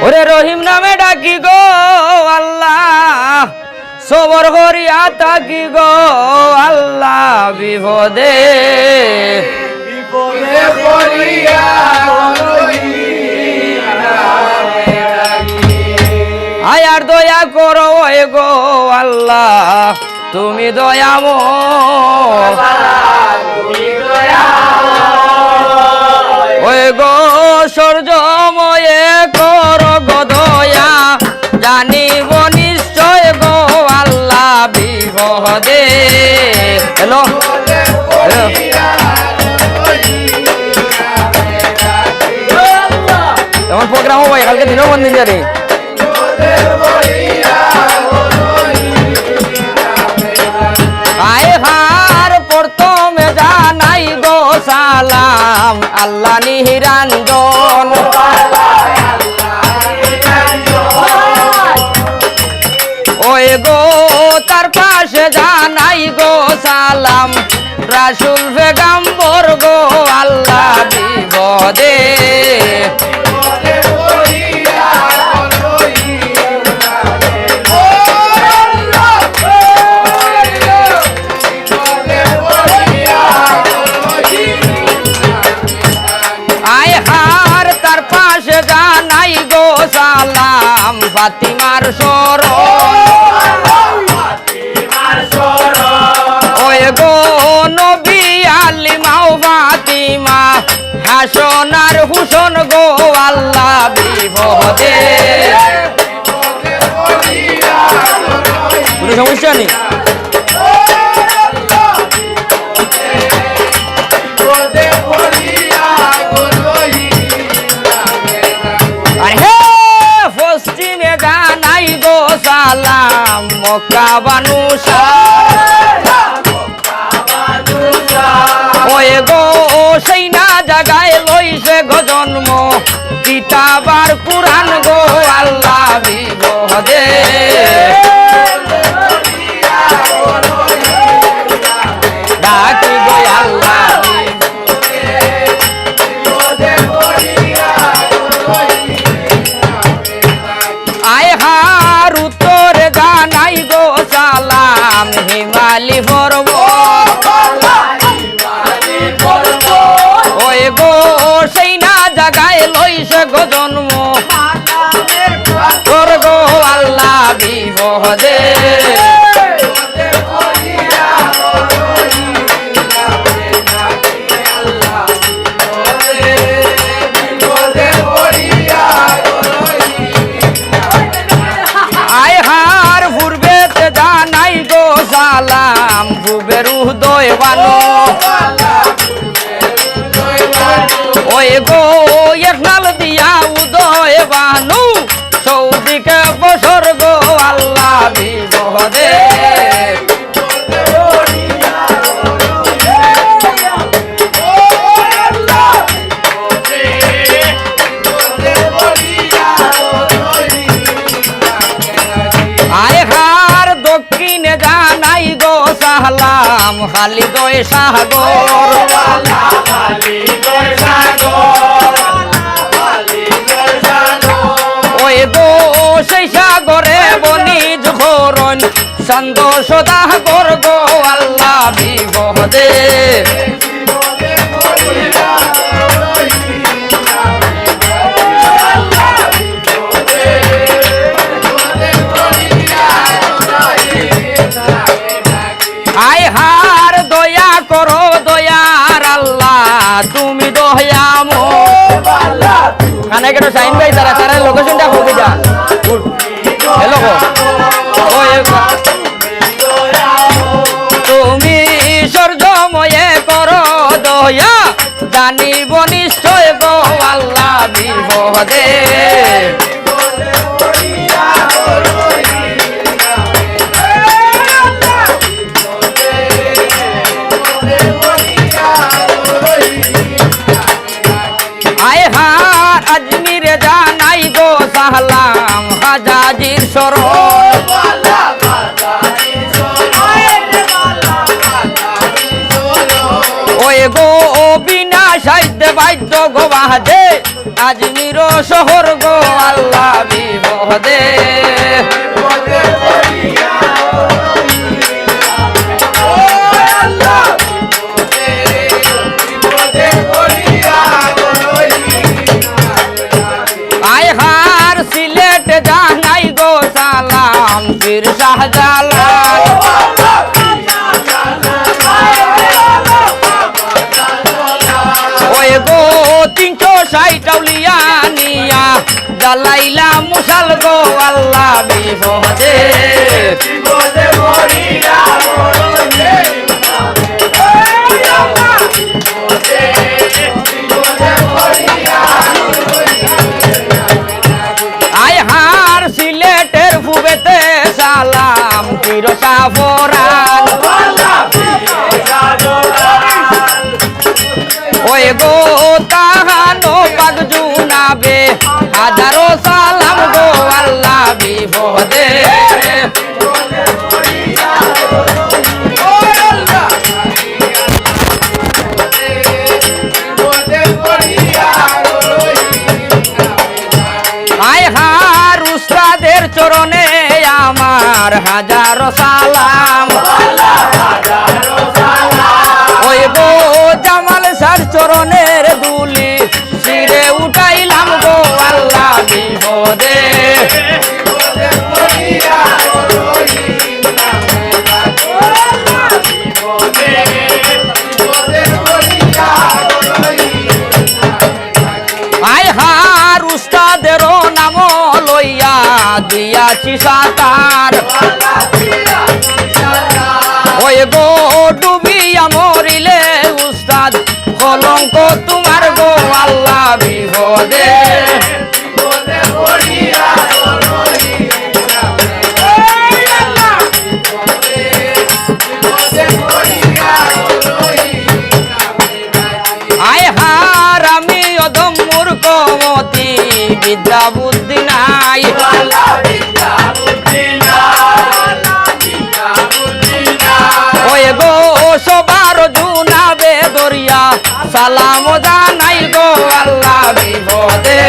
ওরে রহিম নামে ডাকি গো আল্লাহ সবর করিয়া তাকি গো আল্লাহ বিপদে বিপদে করিয়া আয়ার দয়া করো ওই গো আল্লাহ তুমি দয়াময় ওই গো সূর্যময়ে কর গো দয়া জানিব নিশ্চয় গো আল্লাহ বিপদে হ্যালো এমন প্রোগ্রাম হবে কালকে দিনও বন্দিন জানি আয় হার প্রথমে জানাই গো সালাম আল্লাহ নিরঞ্জন ওই গো তার পাশে জানাই গো সালাম রাসূল পেগম্বর গো আল্লাহ বিপদে সালাম ফাতিমার শরণ ওই গো নবী আলিমাও ফাতিমা হাসন আর হুসন গো আল্লাহ বিপদে কোনো সমস্যা নেই সালাম মক্কা বানুসা ওই গো সেই না জাগায় লইছে গো জন্ম কিতাবার কুরআন গো আল্লাহ বিপদে ডাকি গো আল্লাহ আয় হার উত্তরে জানাই গো সালাম হিমালি পর্বত ওই গো সেই না জাগায় লইছে গো জন্ম তোর গো আল্লাহ বিপদে সালাম ভুবের উদয় বানো ওই গো একনাল দিয়া উদয় বানু সৌদিকে বছর গো আল্লাহ বিপদে সালাম খালিদয় সাগর ওই গো সেই সাগরে বনিজ ঘরণ চন্দ সদা গর গো আল্লাহ বিপদে আয় হার দয়া করো দয়ার আল্লাহ তুমি দয়াময় কানে কেন সাইন ভাই তারা তারা লোকেশনটা কবি যা হ্যালো ওই তুমি সূর্যময়ে করো দয়া জানিব নিশ্চয় গো আল্লাহ বিপদে আজমিরে জানাই গো সালাম হাজাজির শরণ ওই গো বিনা সাহিত্য বাদ্য গো বাজে আজমির শহর গো আল্লাহ বিপদে আয় হার সিলেট জানাই গো সালাম পীর শাহজালাল ওই গো 360 আউলিয়া নিয়া জ্বালাইলা মুশাল গো আল্লাহ বিপদে বিপদে পড়িয়া আয় হার সিলেটের ফুবেতে সালাম পীর সাফরান ওই গো তাহানো পাক জুনাবে হাজারো সালাম গো আল্লাহ বিপদে আয় হার উস্তাদের চরণে আমার হাজারো সালাম ওই গো জামাল সার চরণের দুলি শিরে উঠাইলাম গো আল্লাহ বিপদে আয় হার উস্তাদেরও নাম লইয়া দিয়াছি সাতার ওই গো ডুবিয়া মরিলে উস্তাদ কলঙ্ক তোমার গো আল্লাহ বিপদে আয় হার আমি অদম মূর্খমতি বিদ্যা বুদ্ধি নাই ওই গো সবার জুনাবে দরিয়া সালাম জানাই গো আল্লাহ বিপদে